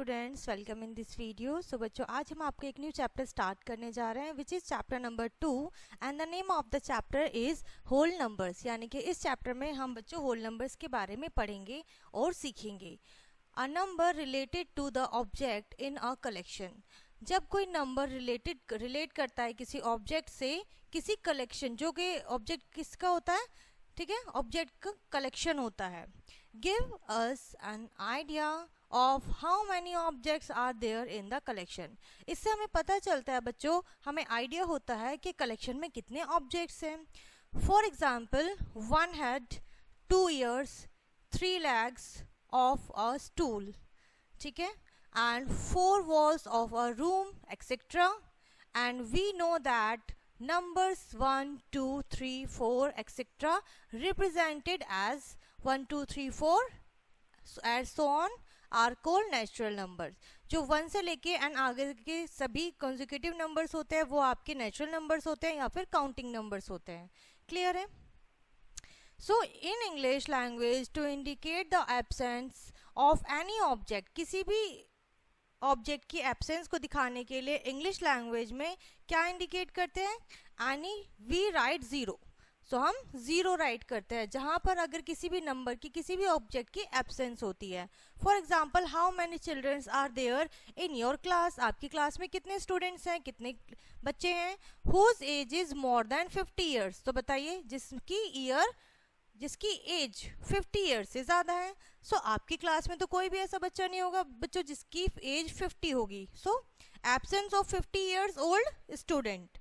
Students, welcome in this video. So बच्चों, आज हम आपको एक न्यू चैप्टर स्टार्ट करने जा रहे हैं which is chapter number 2 and the name of the chapter is whole numbers. यानी कि इस चैप्टर में हम बच्चों होल नंबर्स के बारे में पढ़ेंगे और सीखेंगे। A number related to the object in a collection. जब कोई नंबर रिलेट करता है किसी ऑब्जेक्ट से किसी कलेक्शन, जो कि ऑब्जेक्ट किसका होता है, ठीक है, ऑब्जेक्ट का कलेक्शन होता है। Give us an idea of how many objects are there in the collection. इससे हमें पता चलता है बच्चों, हमें आइडिया होता है कि कलेक्शन में कितने ऑब्जेक्ट्स हैं। For example, one head, 2 ears, 3 legs of a stool, ठीक है, and 4 walls of a room, etc. And we know that numbers 1, 2, 3, 4, etc. represented as 1, 2, 3, 4 and so on are called natural numbers. जो 1 से लेके and आगे के सभी consecutive numbers होते हैं वो आपके natural numbers होते हैं या फिर counting numbers होते हैं। क्लियर है? So in English language, to indicate the absence of any object, किसी भी ऑब्जेक्ट की एब्सेंस को दिखाने के लिए इंग्लिश लैंग्वेज में क्या इंडिकेट करते हैं? Any we write zero. So हम ज़ीरो राइट करते हैं जहाँ पर अगर किसी भी नंबर की किसी भी ऑब्जेक्ट की एब्सेंस होती है। For example, how many childrens are there in your class. आपकी क्लास में कितने स्टूडेंट्स हैं, कितने बच्चे हैं? Whose age is more than 50 years. तो बताइए, जिसकी एज 50 ईयर्स से ज़्यादा है। सो आपकी क्लास में तो कोई भी ऐसा बच्चा नहीं होगा बच्चों जिसकी एज 50 होगी। So absence of 50 years old student.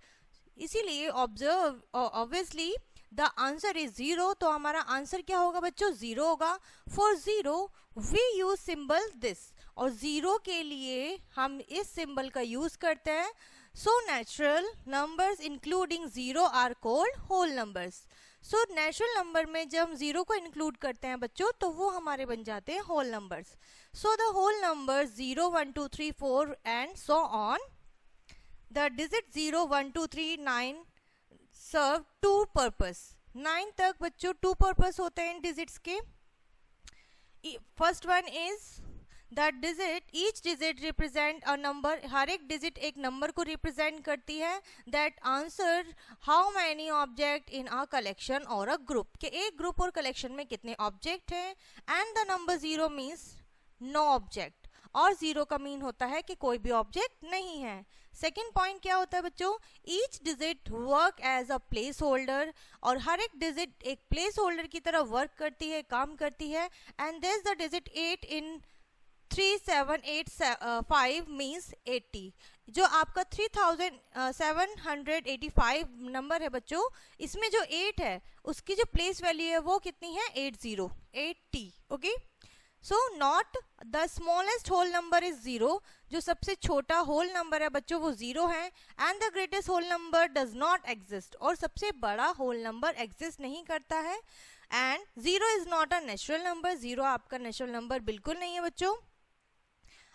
इसीलिए observe, obviously the answer is zero. तो हमारा आंसर क्या होगा बच्चों? ज़ीरो होगा। For zero we use symbol this, और ज़ीरो के लिए हम इस सिंबल का यूज करते हैं। So natural numbers including zero are called whole numbers. So natural number में जब हम ज़ीरो को इंक्लूड करते हैं बच्चों तो वो हमारे बन जाते हैं whole numbers. So the whole number 0, 1, 2, 3, 4 and so on. The digit 0, 1, 2, 3, 9 serve 2 purpose. 9 तक बच्चों 2 पर्पस होते हैं इन डिजिट्स के। First one is that digit, each digit represent a number. हर एक डिजिट एक नंबर को रिप्रेजेंट करती है। That answer how many object in a collection और अ ग्रुप, के एक ग्रुप और कलेक्शन में कितने ऑब्जेक्ट हैं। And the number 0 means no object, और 0 का मीन होता है कि कोई भी ऑब्जेक्ट नहीं है। सेकेंड पॉइंट क्या होता है बच्चों? Each digit work as a place holder, और हर एक डिजिट एक प्लेस होल्डर की तरह वर्क करती है, काम करती है। And this the digit 8 in 3785 means 80। जो आपका 3785 नंबर है बच्चों, इसमें जो 8 है उसकी जो प्लेस वैल्यू है वो कितनी है? 80। Okay, so not the smallest whole number is 0। जो सबसे छोटा होल नंबर है बच्चों वो 0 है। And the greatest whole number does not exist, और सबसे बड़ा होल नंबर एग्जिस्ट नहीं करता है। And 0 is not a natural number. 0 आपका नेचुरल नंबर बिल्कुल नहीं है बच्चों।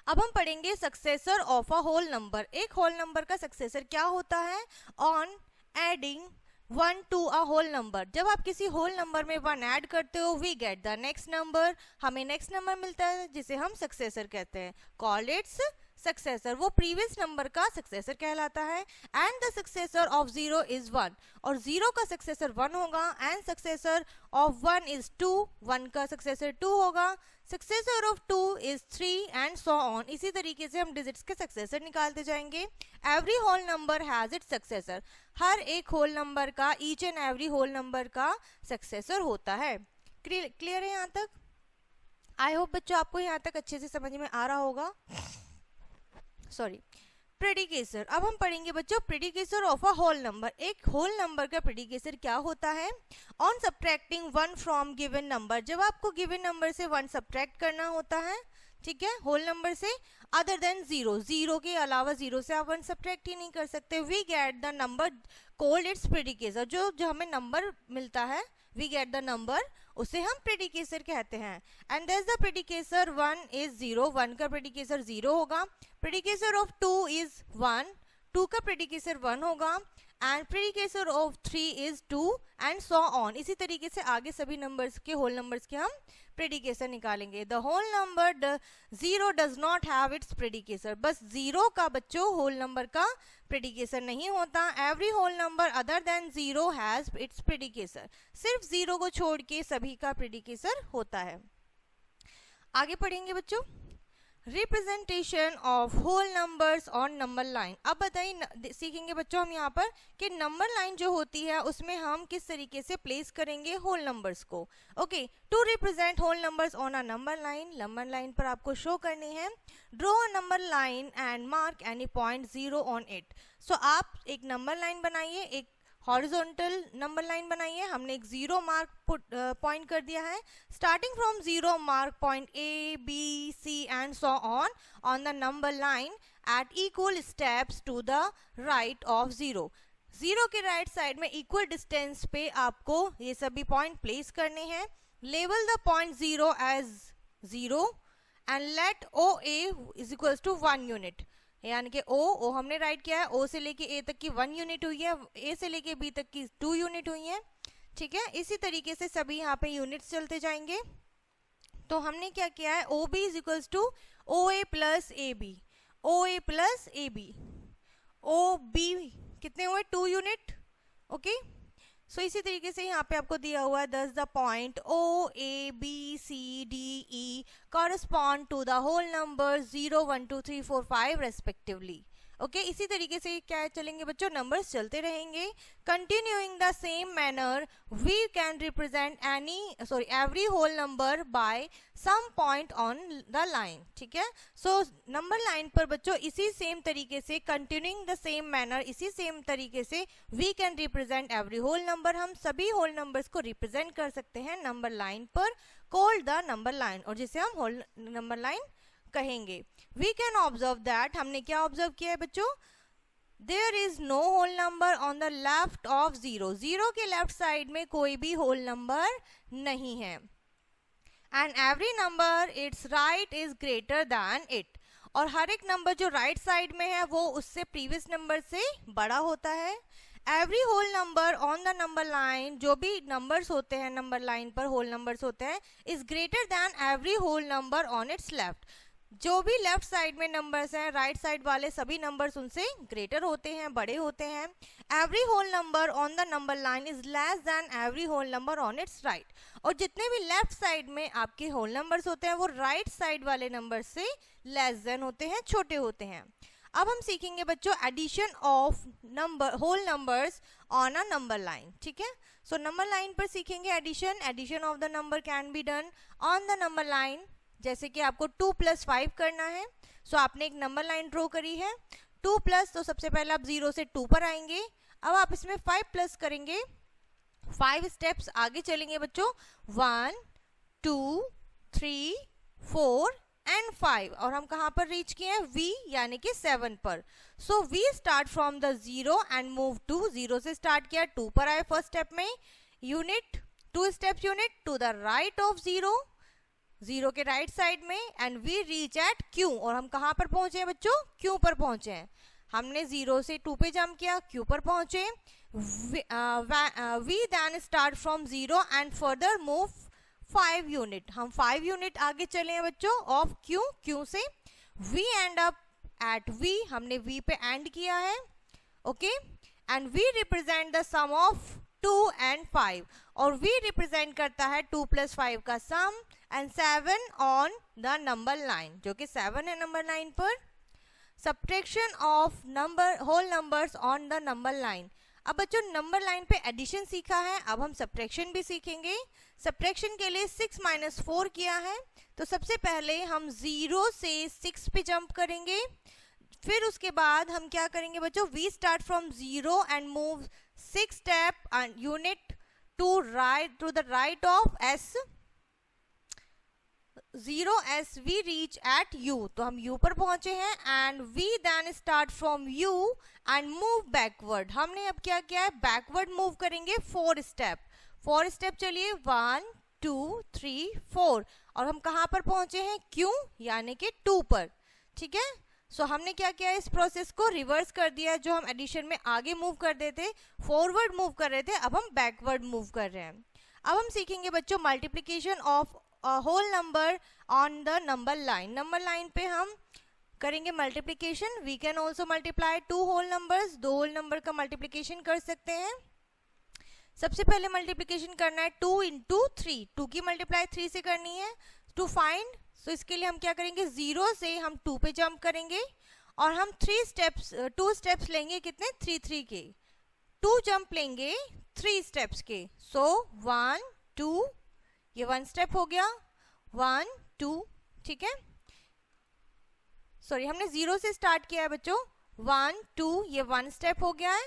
अब हम पढ़ेंगे successor of a whole number. एक होल नंबर का सक्सेसर क्या होता है? On adding 1 to a whole number, जब आप किसी होल नंबर में 1 ऐड करते हो, we get the next number, हमें नेक्स्ट नंबर मिलता है जिसे हम सक्सेसर कहते हैं। कॉल्ड इट्स सक्सेसर, वो प्रीवियस नंबर का सक्सेसर कहलाता है। And the successor of 0 is 1, और 0 का सक्सेसर 1 होगा। एंड सक्सेसर ऑफ 1 इज 2, 1 का सक्सेसर 2 होगा। Successor of 2 is 3 and so on. इसी तरीके से हम डिजिट्स के सक्सेसर निकालते जाएंगे। Every whole number has its successor, हर एक होल नंबर का, each and every whole number का सक्सेसर होता है। क्लियर है यहाँ तक? आई होप बच्चों आपको यहाँ तक अच्छे से समझ में आ रहा होगा। सॉरी, प्रेडिकेसर। अब हम पढ़ेंगे बच्चों प्रेडिकेसर ऑफ अ होल नंबर। एक होल नंबर का प्रेडिकेसर क्या होता है? On subtracting 1 from given number, जब आपको गिवन नंबर से 1 सब्ट्रैक्ट करना होता है, ठीक है, होल नंबर से, अदर देन 0, 0 के अलावा 0 से आप 1 सब्ट्रैक्ट ही नहीं कर सकते। We get the number called its predecessor, जो हमें नंबर मिलता है, वी गेट द नंबर, उसे हम प्रेडिकेसर कहते हैं। एंड दिस द प्रेडिकेसर 1 इज 0, 1 का प्रेडिकेसर 0 होगा। प्रेडिकेसर ऑफ 2 इज 1, 2 का प्रेडिकेसर 1 होगा। And predecessor of 3 is 2 and so on. इसी तरीके से आगे सभी नंबर्स के होल नंबर्स के हम प्रेडिकेसर निकालेंगे। The whole number 0 does not have its predecessor. बस 0 का बच्चों होल नंबर का प्रेडिकेसर नहीं होता। Every whole number other than 0 has its predecessor. सिर्फ 0 को छोड़ के सभी का प्रेडिकेसर होता है। आगे पढ़ेंगे बच्चों, representation of whole numbers on number line. अब बताइए सीखेंगे बच्चों हम यहाँ पर कि नंबर लाइन जो होती है उसमें हम किस तरीके से प्लेस करेंगे होल नंबर्स को। Okay, to represent whole numbers on a number line पर आपको शो करनी है। Draw a number line and mark any point 0 on it. So आप एक नंबर लाइन बनाइए, एक हॉरिजॉन्टल नंबर लाइन बनाइए। हमने एक 0 मार्क पॉइंट कर दिया है। Starting from 0 mark point A, B, C and so on the number line at equal steps to the right of 0। 0 के राइट साइड में इक्वल डिस्टेंस पे आपको ये सभी पॉइंट प्लेस करने हैं। Label the point 0 as 0 and let OA is equals to 1 unit. यानी कि ओ हमने राइट किया है, ओ से लेके ए तक की 1 यूनिट हुई है, ए से लेके बी तक की 2 यूनिट हुई है। ठीक है, इसी तरीके से सभी यहाँ पे यूनिट्स चलते जाएंगे। तो हमने क्या किया है, O B is equals to O A plus A B, O A plus A B, O B कितने हुए 2 यूनिट। ओके, सो इसी तरीके से यहाँ पे आपको दिया हुआ है दस the point O, A, B, C, D, E correspond to the whole numbers 0, 1, 2, 3, 4, 5 respectively। Okay, इसी तरीके से क्या चलेंगे बच्चों, नंबर्स चलते रहेंगे। Continuing the same manner we can represent every whole number by some point on the line. ठीक है, सो नंबर लाइन पर बच्चों इसी सेम तरीके से कंटिन्यूइंग द सेम मैनर, इसी सेम तरीके से we can represent every whole number. हम सभी होल नंबर्स को रिप्रेजेंट कर सकते हैं नंबर लाइन पर, कॉल्ड द नंबर लाइन, और जिसे हम होल नंबर लाइन कहेंगे। We can observe that, हमने क्या ऑब्जर्व किया है बच्चों, there is no whole number on the left of 0। 0 के लेफ्ट साइड में कोई भी होल नंबर नहीं है। and every number its right is greater than it। और हर एक नंबर जो राइट साइड में है वो उससे प्रीवियस नंबर से बड़ा होता है। Every whole number on the number line, जो भी नंबर्स होते हैं नंबर लाइन पर होल नंबर्स होते हैं, is greater than every whole number on its left. जो भी लेफ्ट साइड में नंबर्स हैं, राइट साइड वाले सभी नंबर्स उनसे ग्रेटर होते हैं, बड़े होते हैं। Every whole number on the number line is less than every whole number on its right. और जितने भी लेफ्ट साइड में आपके होल नंबर्स होते हैं वो राइट साइड वाले नंबर से लेस देन होते हैं, छोटे होते हैं। अब हम सीखेंगे बच्चों addition of whole numbers on a number line. ठीक है, सो नंबर लाइन पर सीखेंगे addition of the number can be done on the number line. जैसे कि आपको 2 + 5 करना है। सो आपने एक नंबर लाइन ड्रॉ करी है, 2 प्लस, तो सबसे पहले आप 0 से 2 पर आएंगे। अब आप इसमें 5 प्लस करेंगे, 5 स्टेप्स आगे चलेंगे बच्चों, 1, 2, 3, 4 एंड 5। और हम कहाँ पर रीच किए हैं, V यानी कि 7 पर। So V start from the 0 and move to, 0 से स्टार्ट किया, 2 पर आए फर्स्ट स्टेप में, unit 2 steps unit to the right of 0 के राइट साइड में, and we reach at Q। और हम कहाँ पर पहुंचे हैं बच्चों, Q पर पहुंचे हैं। हमने 0 से 2 पे जंप किया, Q पर पहुंचे। We then start from 0 and further move 5 unit. हम 5 यूनिट आगे चले हैं बच्चों ऑफ Q से। We end up at V, हमने V पे एंड किया है। Okay, and we represent the sum of 2 and 5। और V रिप्रेजेंट करता है 2 + 5 का sum and 7 on the number line, जो कि 7 है नंबर लाइन पर। Subtraction of whole numbers on the number line. अब बच्चों नंबर लाइन पे एडिशन सीखा है, अब हम सब्ट्रैक्शन भी सीखेंगे। सब्ट्रैक्शन के लिए 6 - 4 किया है, तो सबसे पहले हम 0 से 6 पे जंप करेंगे। फिर उसके बाद हम क्या करेंगे बच्चों, we start from 0 and move 6 step and unit to the right of S 0 as we reach at U। तो हम U पर पहुंचे हैं, and we then start from U and move backward। हमने अब क्या किया है, बैकवर्ड मूव करेंगे 4 स्टेप चलिए, 1, 2, 3, 4। और हम कहाँ पर पहुंचे हैं, Q यानी कि 2 पर। ठीक है, हमने क्या किया, इस प्रोसेस को रिवर्स कर दिया। जो हम एडिशन में आगे मूव कर देते, फॉरवर्ड मूव कर रहे थे, अब हम बैकवर्ड मूव कर रहे हैं। अब हम सीखेंगे बच्चों multiplication of whole number on the number line. Number line पे हम करेंगे multiplication. We can also multiply two whole numbers, दो होल नंबर का मल्टीप्लिकेशन कर सकते हैं। सबसे पहले मल्टीप्लिकेशन करना है 2 इंटू 3, 2 की मल्टीप्लाई 3 से करनी है टू फाइंड। तो इसके लिए हम क्या करेंगे, 0 से हम 2 पे जंप करेंगे और हम 2 स्टेप्स लेंगे, कितने, 3 के, 2 जंप लेंगे 3 स्टेप्स के। सो 1 2, ये 1 स्टेप हो गया, 1 2, ठीक है। सॉरी, हमने 0 से स्टार्ट किया है बच्चों, 1 2, ये 1 स्टेप हो गया है,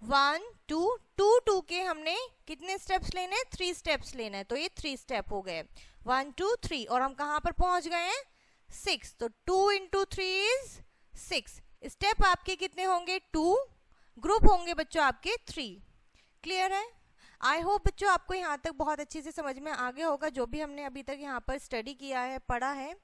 1 2 2 2 के हमने कितने स्टेप्स लेने हैं, 3 स्टेप्स लेना है, तो ये 3 स्टेप हो गए, 1 2 3, और हम कहाँ पर पहुंच गए हैं, 6। तो 2 इंटू 3 इज 6। स्टेप आपके कितने होंगे, 2, ग्रुप होंगे बच्चों आपके 3। क्लियर है? आई होप बच्चों आपको यहाँ तक बहुत अच्छे से समझ में आ गया होगा जो भी हमने अभी तक यहाँ पर स्टडी किया है, पढ़ा है,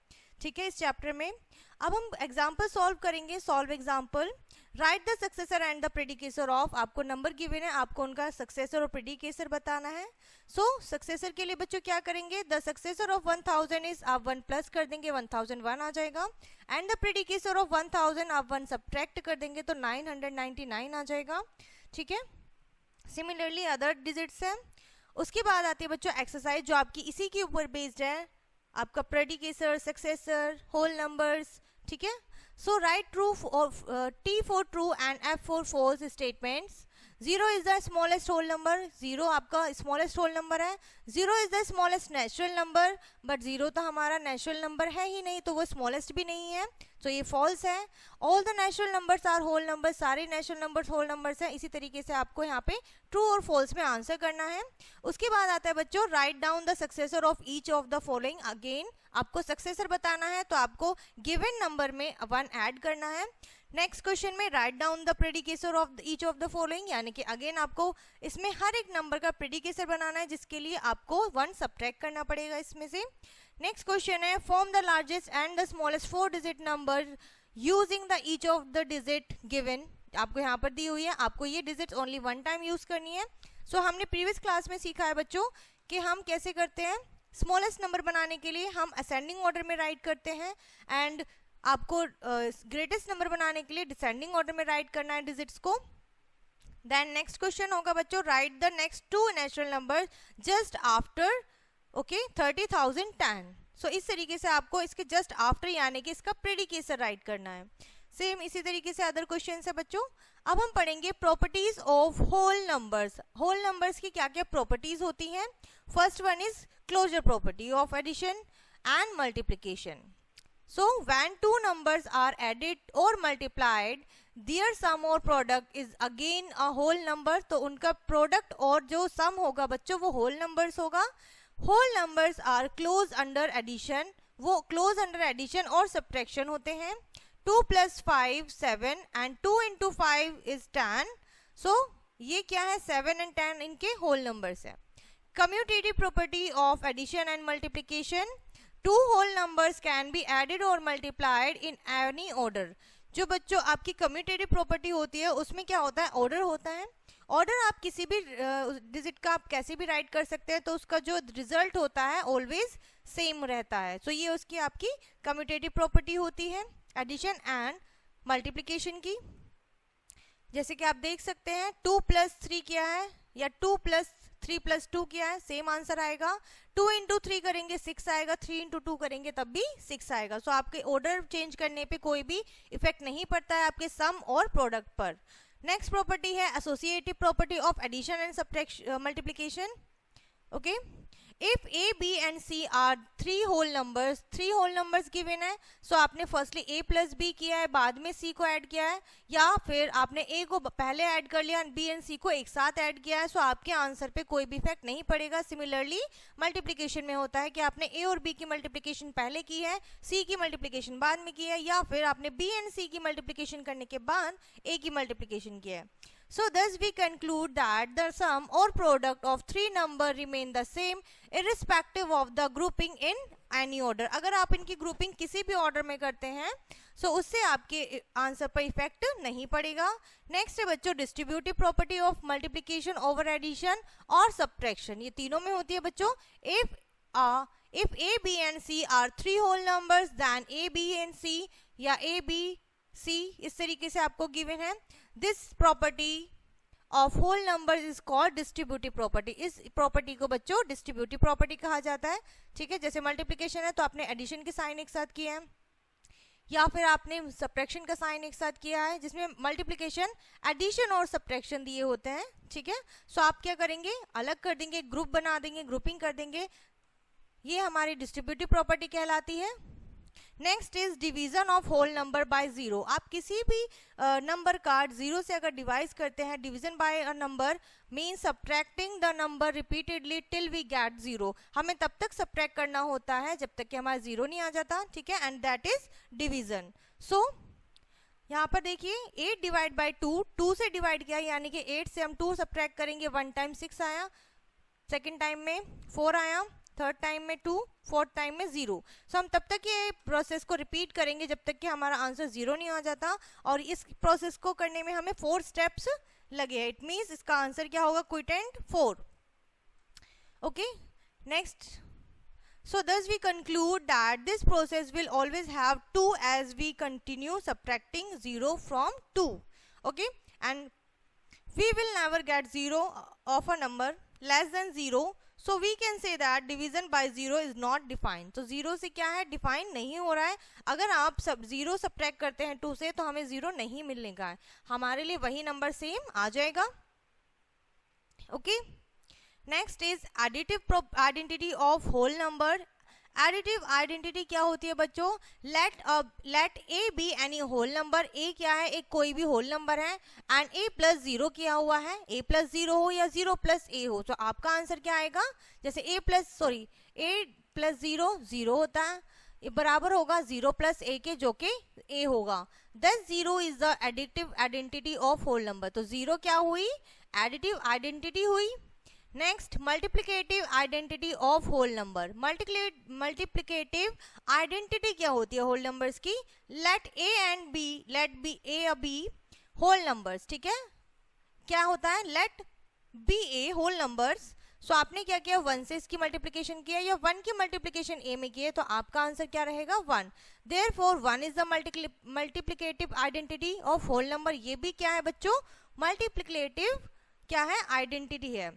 ठीक है, इस चैप्टर में। अब हम एग्जाम्पल सॉल्व करेंगे। Solve example, write the successor and the predecessor of, आपको नंबर गिवन है, आपको उनका सक्सेसर और प्रेडिकेसर बताना है। सो सक्सेसर के लिए बच्चों क्या करेंगे, द सक्सेसर ऑफ 1000 इज, आप 1 प्लस कर देंगे, 1001 आ जाएगा, एंड द प्रेडिकेसर ऑफ 1000 आप 1 सब्ट्रैक्ट कर देंगे तो 999 आ जाएगा, ठीक है। सिमिलरली अदर डिजिट्स हैं। उसके बाद आती है बच्चों एक्सरसाइज, जो आपकी इसी के ऊपर बेस्ड है, आपका प्रेडिकेसर, सक्सेसर, होल नंबर्स, ठीक है। So write true of T for true and F for false statements. 0 is the smallest whole number, 0 आपका स्मॉलेस्ट होल नंबर है। 0 is the smallest natural number, but 0 तो हमारा नेचुरल नंबर है ही नहीं, तो वो स्मॉलेस्ट भी नहीं है, तो ये फॉल्स है। All the natural numbers are whole number, सारे नेचुरल नंबर्स होल नंबर्स हैं। इसी तरीके से आपको यहाँ पे ट्रू और फॉल्स में आंसर करना है। उसके बाद आता है बच्चों right down the successor of each of the following. Again आपको सक्सेसर बताना है, तो आपको गिवन नंबर में 1 ऐड करना है। नेक्स्ट क्वेश्चन में write down the predecessor of each of the following, यानी कि अगेन आपको इसमें हर एक नंबर का प्रेडिकेसर बनाना है, जिसके लिए आपको 1 सब्ट्रैक्ट करना पड़ेगा इसमें से। नेक्स्ट क्वेश्चन है form the largest and the smallest 4 digit number using the each of the digit given. आपको यहाँ पर दी हुई है, आपको ये डिजिट ओनली 1 टाइम यूज करनी है। सो हमने प्रीवियस क्लास में सीखा है बच्चों कि हम कैसे करते हैं, स्मॉलेस्ट नंबर बनाने के लिए हम असेंडिंग ऑर्डर में राइट करते हैं, एंड आपको ग्रेटेस्ट नंबर बनाने के लिए डिसेंडिंग ऑर्डर में राइट करना है डिजिट्स को। देन नेक्स्ट क्वेश्चन होगा बच्चों right the next 2 natural number just after, okay, 30,010। सो इस तरीके से आपको इसके जस्ट आफ्टर यानी कि इसका प्रेडिकेसर राइट करना है। सेम इसी तरीके से अदर क्वेश्चन है बच्चों। अब हम पढ़ेंगे properties of whole numbers. Whole numbers की क्या क्या प्रॉपर्टीज होती हैं। First one is closure property of addition and multiplication. So when 2 numbers are added or multiplied, their sum or product is again a whole number। तो उनका product और जो सम होगा बच्चों वो होल नंबर्स होगा। Whole numbers are close under addition, वो close under addition और सब्ट्रैक्शन होते हैं। 2 + 5 7 एंड 2 × 5 इज 10। सो ये क्या है, 7 और 10 इनके होल नंबर्स है। Commutative property of addition and multiplication, 2 whole numbers can be added or multiplied in any order। जो बच्चों आपकी कम्यूटेटिव प्रॉपर्टी होती है उसमें क्या होता है, ऑर्डर होता है। ऑर्डर आप किसी भी डिजिट का आप कैसे भी राइट कर सकते हैं, तो उसका जो रिजल्ट होता है ऑलवेज सेम रहता है। सो ये उसकी आपकी कम्यूटेटिव प्रॉपर्टी होती है एडिशन एंड मल्टीप्लिकेशन की। जैसे कि आप देख सकते हैं 2 + 3 क्या है, या 2 + 3 + 2 क्या है, सेम आंसर आएगा। 2 × 3 करेंगे 6 आएगा, 3 × 2 करेंगे तब भी 6 आएगा। सो आपके ऑर्डर चेंज करने पे कोई भी इफेक्ट नहीं पड़ता है आपके सम और प्रोडक्ट पर। नेक्स्ट प्रॉपर्टी है associative property of addition and subtraction multiplication. Okay, if A, B and C are 3 whole numbers, 3 whole numbers given है, सो आपने फर्स्टली A + B किया है, बाद में C को ऐड किया है, या फिर आपने A को पहले ऐड कर लिया, B और C को एक साथ ऐड किया है, सो आपके आंसर पे कोई भी इफेक्ट नहीं पड़ेगा। सिमिलरली मल्टीप्लिकेशन में होता है कि आपने A और B की मल्टीप्लिकेशन पहले की है, C की मल्टीप्लिकेशन बाद में की है, या फिर आपने B और C की मल्टीप्लिकेशन करने के बाद A की मल्टीप्लिकेशन की है। So thus we conclude that the sum or product of three number remain the same irrespective of the grouping in any order. अगर आप इनकी ग्रुपिंग किसी भी ऑर्डर में करते हैं सो उससे आपके आंसर पर इफेक्ट नहीं पड़ेगा. नेक्स्ट है बच्चों distributive property of multiplication over addition और सब्ट्रैक्शन. ये तीनों में होती है बच्चों. If A, B and C are three whole numbers then A, B and C या A, B, C इस तरीके से आपको गिवन है. This property of whole numbers is called distributive property. इस प्रॉपर्टी को बच्चों डिस्ट्रीब्यूटिव प्रॉपर्टी कहा जाता है. ठीक है, जैसे मल्टीप्लिकेशन है तो आपने एडिशन के साइन एक साथ किया है या फिर आपने सब्ट्रैक्शन का साइन एक साथ किया है जिसमें मल्टीप्लिकेशन एडिशन और सब्ट्रैक्शन दिए होते हैं. ठीक है, सो आप क्या करेंगे अलग कर देंगे, ग्रुप बना देंगे, ग्रुपिंग कर देंगे. ये हमारी डिस्ट्रीब्यूटिव प्रॉपर्टी कहलाती है. Next is division of whole number by zero. आप किसी भी नंबर का जीरो से अगर डिवाइड करते हैं, division by a number mean subtracting the number repeatedly till we get zero. हमें तब तक सब्ट्रैक्ट करना होता है जब तक कि हमारा जीरो नहीं आ जाता. ठीक है, एंड दैट इज डिवीजन. सो यहाँ पर देखिए 8 डिवाइड बाई 2 से डिवाइड किया यानी कि 8 से हम 2 सब्ट्रैक्ट करेंगे. 1 टाइम 6 आया, सेकेंड टाइम में 4 आया, थर्ड टाइम में 2, फोर्थ टाइम में 0. सो हम तब तक ये प्रोसेस को रिपीट करेंगे जब तक कि हमारा आंसर 0 नहीं आ जाता. और इस प्रोसेस को करने में हमें 4 स्टेप्स लगे. इट मीन्स इसका आंसर क्या होगा क्विटेंट 4. Okay, next. So thus we conclude that this process will always have 2 as we continue subtracting 0 from 2. Okay, and we will never get 0 of a number less than 0. So we can say that division by 0 is not defined. तो 0 से क्या है define नहीं हो रहा है. अगर आप सब 0 सब्ट्रैक्ट करते हैं 2 से तो हमें 0 नहीं मिलने का है, हमारे लिए वही नंबर सेम आ जाएगा. Okay, next is additive identity of whole number. Additive identity क्या होती है बच्चों? Let a be any whole number. A क्या है? एक कोई भी होल नंबर है एंड ए प्लस 0 किया हुआ है. ए प्लस 0 हो या 0 प्लस ए हो, तो आपका आंसर क्या आएगा? जैसे ए प्लस 0 0 होता है, ये बराबर होगा 0 प्लस ए के जो कि ए होगा. Thus 0 is the additive identity of whole number. तो 0 क्या हुई? एडिटिव आइडेंटिटी हुई. Next multiplicative identity of whole number. Multiplicative identity क्या होती है होल नंबर्स की? Let a and b, let b a और बी होल नंबर्स. ठीक है, क्या होता है? Let b a whole numbers. So आपने क्या किया? 1 से इसकी मल्टीप्लिकेशन किया या 1 की मल्टीप्लिकेशन ए में किया, तो आपका आंसर क्या रहेगा? 1. Therefore 1 is the multiplicative identity of whole number. ये भी क्या है बच्चों? मल्टीप्लिकेटिव क्या है? आइडेंटिटी है.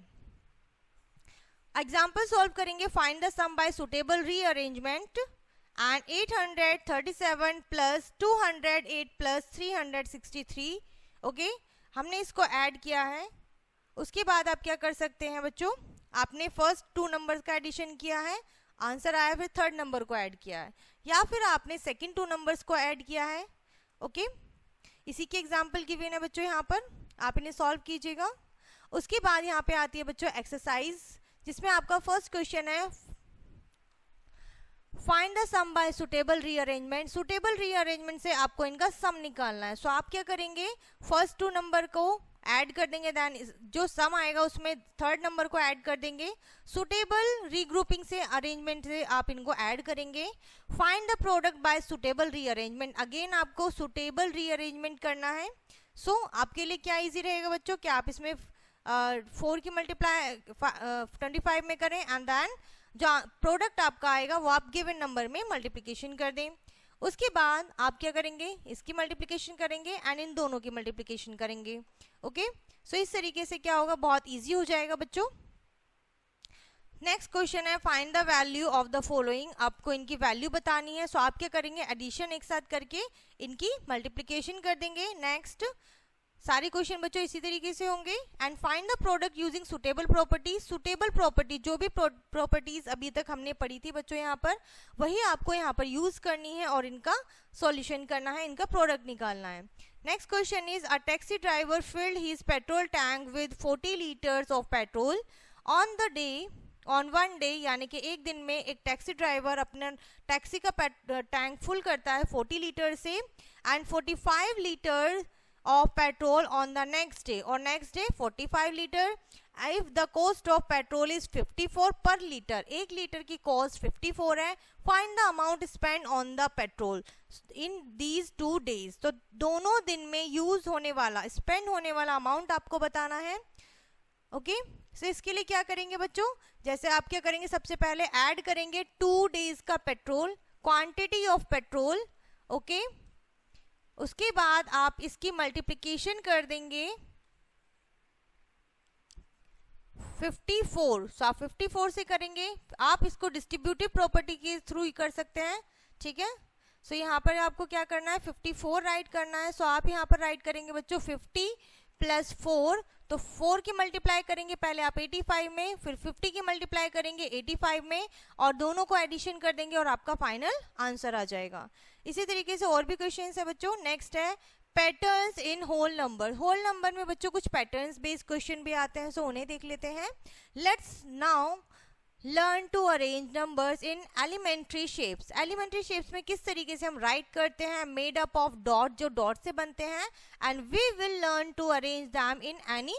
एग्जाम्पल सॉल्व करेंगे. Find the sum by suitable rearrangement and 837 plus 208 plus 363. Okay, हमने इसको ऐड किया है. उसके बाद आप क्या कर सकते हैं बच्चों? आपने फर्स्ट 2 नंबर्स का एडिशन किया है, आंसर आया, फिर थर्ड नंबर को ऐड किया है, या फिर आपने सेकंड 2 नंबर्स को ऐड किया है. ओके, इसी के एग्जाम्पल गिवन है बच्चों. यहाँ पर आप इन्हें सॉल्व कीजिएगा. उसके बाद यहाँ पे आती है बच्चों एक्सरसाइज, जिसमें आपका फर्स्ट क्वेश्चन है find the sum by suitable rearrangement. Suitable rearrangement से आपको इनका सम निकालना है. सो आप क्या करेंगे? फर्स्ट 2 नंबर को ऐड कर देंगे, देन जो सम आएगा उसमें थर्ड नंबर को ऐड कर देंगे. सुटेबल रीग्रुपिंग से, अरेंजमेंट से आप इनको ऐड करेंगे. Find the product bye suitable rearrangement. Again आपको सुटेबल रीअरेंजमेंट करना है. सो आपके लिए क्या इजी रहेगा बच्चों? कि आप इसमें 4 की मल्टीप्लाई 25 में करें एंड देन जो प्रोडक्ट आपका आएगा वो आप गिवन नंबर में मल्टीप्लिकेशन कर दें. उसके बाद आप क्या करेंगे? इसकी मल्टीप्लिकेशन करेंगे एंड इन दोनों की मल्टीप्लिकेशन करेंगे. ओके, सो इस तरीके से क्या होगा? बहुत इजी हो जाएगा बच्चों. नेक्स्ट क्वेश्चन है find the value of the following. आपको इनकी वैल्यू बतानी है. सो आप क्या करेंगे? एडिशन एक साथ करके इनकी मल्टीप्लिकेशन कर देंगे. नेक्स्ट सारे क्वेश्चन बच्चों इसी तरीके से होंगे. And find the product using suitable property. Suitable property, जो भी प्रॉपर्टीज अभी तक हमने पढ़ी थी बच्चों यहाँ पर, वही आपको यहाँ पर यूज करनी है और इनका सॉल्यूशन करना है, इनका प्रोडक्ट निकालना है. Next question is a taxi driver field his petrol tank with 40 litres of petrol on one day. यानी कि एक दिन में एक टैक्सी ड्राइवर अपना टैक्सी का टैंक फुल करता है 40 लीटर से and 45 litre of petrol on the next day, और next day 45 litre. If the cost of petrol is 54 per liter, 1 litre की cost 54 है. Find the amount spent on the petrol in these 2 days. तो दोनों दिन में use होने वाला, spend होने वाला अमाउंट आपको बताना है. ओके, सो इसके लिए क्या करेंगे बच्चों, जैसे आप क्या करेंगे, सबसे पहले ऐड करेंगे 2 डेज का petrol, quantity of petrol. Okay, उसके बाद आप इसकी मल्टीप्लिकेशन कर देंगे 54. सो आप 54 से करेंगे. आप इसको डिस्ट्रीब्यूटिव प्रॉपर्टी के थ्रू ही कर सकते हैं. ठीक है, सो यहाँ पर आपको क्या करना है, 54 राइट करना है. सो आप यहाँ पर राइट करेंगे बच्चों 50 प्लस 4, तो 4 की मल्टीप्लाई करेंगे पहले आप 85 में, फिर 50 की मल्टीप्लाई करेंगे 85 में, और दोनों को एडिशन कर देंगे और आपका फाइनल आंसर आ जाएगा. इसी तरीके से और भी क्वेश्चंस है बच्चों. नेक्स्ट है patterns in whole number. Whole number में बच्चों कुछ पैटर्न्स बेस्ड क्वेश्चन भी आते हैं, सो उन्हें देख लेते हैं. Let's now learn to arrange numbers in elementary shapes. Elementary shapes में किस तरीके से हम राइट करते हैं, मेड अप ऑफ डॉट, जो डॉट से बनते हैं, and we will learn to arrange them in any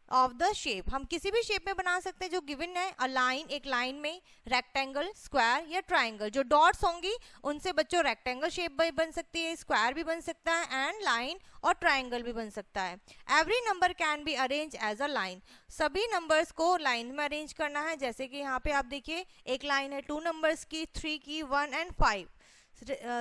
of the shape. हम किसी भी शेप में बना सकते हैं जो गिवन है. अ लाइन, एक लाइन में, रेक्टेंगल, स्क्वायर या ट्राइंगल. जो डॉट्स होंगी उनसे बच्चों रेक्टेंगल शेप भी बन सकती है, स्क्वायर भी बन सकता है, एंड लाइन और ट्राइंगल भी बन सकता है. Every number can be arrange as a line. सभी नंबर्स को लाइन में अरेंज करना है. जैसे कि यहाँ पे आप देखिए एक लाइन है 2 नंबर्स की, 3 की, 1 and 5.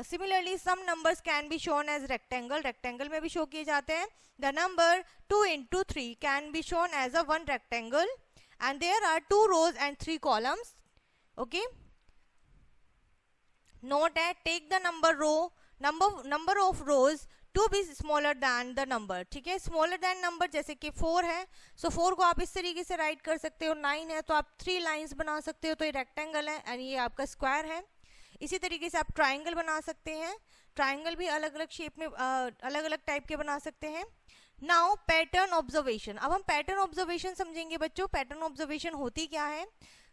Similarly, some numbers can be shown as rectangle. Rectangle में भी शो किए जाते हैं. The number 2 into 3 can be shown as a 1 rectangle, and there are 2 rows and 3 columns. Okay. Note that take the number of rows to be smaller than the number. ठीक है, smaller than number जैसे कि 4 है, so 4 को आप इस तरीके से राइट कर सकते हो. 9 है तो आप 3 लाइन्स बना सकते हो, तो ये रेक्टेंगल है एंड ये आपका स्क्वायर है. इसी तरीके से आप ट्राइंगल बना सकते हैं. ट्राइंगल भी अलग अलग शेप में अलग अलग टाइप के बना सकते हैं. Now pattern observation. अब हम पैटर्न ऑब्जर्वेशन समझेंगे बच्चों. पैटर्न ऑब्जर्वेशन होती क्या है.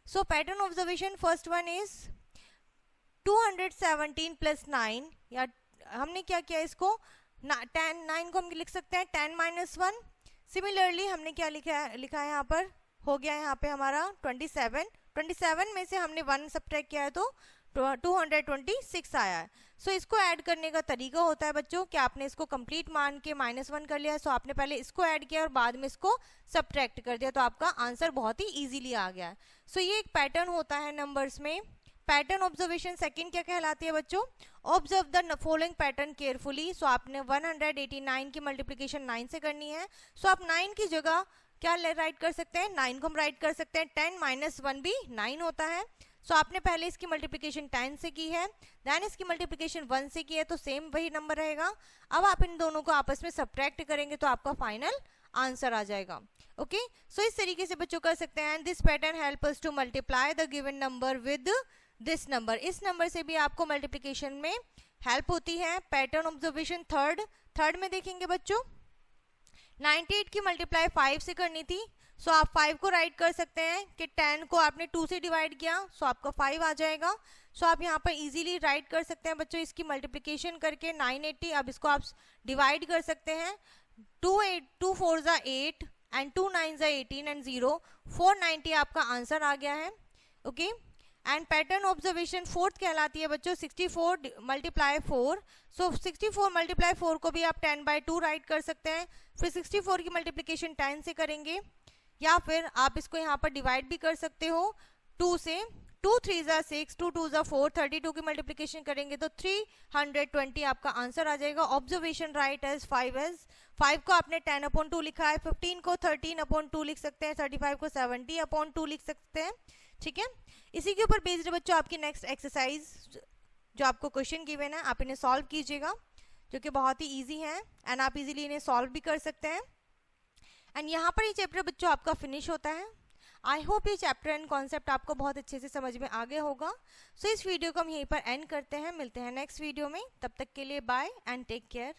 So pattern observation first one is 217 plus 9, या हमने क्या किया इसको 9 को हम लिख सकते हैं 10 माइनस 1. सिमिलरली हमने क्या लिखा है यहाँ पर, हो गया यहाँ पे हमारा 27 में से हमने 1 सब्ट्रैक्ट किया है तो 226 आया है. सो इसको ऐड करने का तरीका होता है बच्चों कि आपने इसको कंप्लीट मान के -1 कर लिया. सो आपने पहले इसको ऐड किया और बाद में इसको सब्ट्रैक्ट कर दिया, तो आपका आंसर बहुत ही इजीली आ गया. सो ये एक पैटर्न होता है नंबर्स में. पैटर्न ऑब्जर्वेशन सेकंड क्या कहलाती है बच्चों, observe the following pattern carefully. So आपने 189 की मल्टीप्लिकेशन 9 से करनी है. सो आप 9 की जगह क्या राइट कर सकते हैं, 9 को हम राइट कर सकते हैं 10 माइनस 1 भी 9 होता है. सो आपने पहले इसकी मल्टीप्लिकेशन 10 से की है, देन इसकी मल्टीप्लिकेशन 1 से की है, तो सेम वही नंबर रहेगा. अब आप इन दोनों को आपस में सब्ट्रैक्ट करेंगे तो आपका फाइनल आंसर आ जाएगा. ओके, सो इस तरीके से बच्चों कर सकते हैं. This pattern help us to multiply the given number with this number. इस नंबर से भी आपको मल्टीप्लिकेशन में हेल्प होती है. पैटर्न ऑब्जर्वेशन थर्ड में देखेंगे बच्चों, 98 की मल्टीप्लाई 5 से करनी थी. सो आप 5 को राइट कर सकते हैं कि 10 को आपने 2 से डिवाइड किया, सो आपका 5 आ जाएगा. सो आप यहाँ पर इजीली राइट कर सकते हैं बच्चों इसकी मल्टीप्लिकेशन करके 980. अब इसको आप डिवाइड कर सकते हैं. 2 4 ज़ा 8 एंड 2 9 ज़ा 18 एंड 0, 490 आपका आंसर आ गया है. Okay, and pattern observation fourth कहलाती है बच्चों 64 मल्टीप्लाई 4. सो 64 मल्टीप्लाई 4 को भी आप 10/2 राइट कर सकते हैं. फिर 64 की मल्टीप्लिकेशन 10 से करेंगे, या फिर आप इसको यहाँ पर डिवाइड भी कर सकते हो 2 से. 2 3 ज़ा 6, 2 2 ज़ा 4, 32 की मल्टीप्लिकेशन करेंगे तो 320 आपका आंसर आ जाएगा. ऑब्जर्वेशन राइट एज 5 को आपने 10/2 लिखा है, 15 को 13/2 लिख सकते हैं, 35 को 70/2 लिख सकते हैं. ठीक है, इसी के ऊपर बेस्ड बच्चों आपकी नेक्स्ट एक्सरसाइज जो आपको क्वेश्चन गिवन है आप इन्हें सॉल्व कीजिएगा, जो कि बहुत ही इजी है एंड आप इजीली इन्हें सॉल्व भी कर सकते हैं. एंड यहाँ पर ये चैप्टर बच्चों आपका फिनिश होता है. आई होप ये चैप्टर एंड कॉन्सेप्ट आपको बहुत अच्छे से समझ में आ गया होगा. सो इस वीडियो को हम यहीं पर एंड करते हैं. मिलते हैं नेक्स्ट वीडियो में. तब तक के लिए बाय एंड टेक केयर.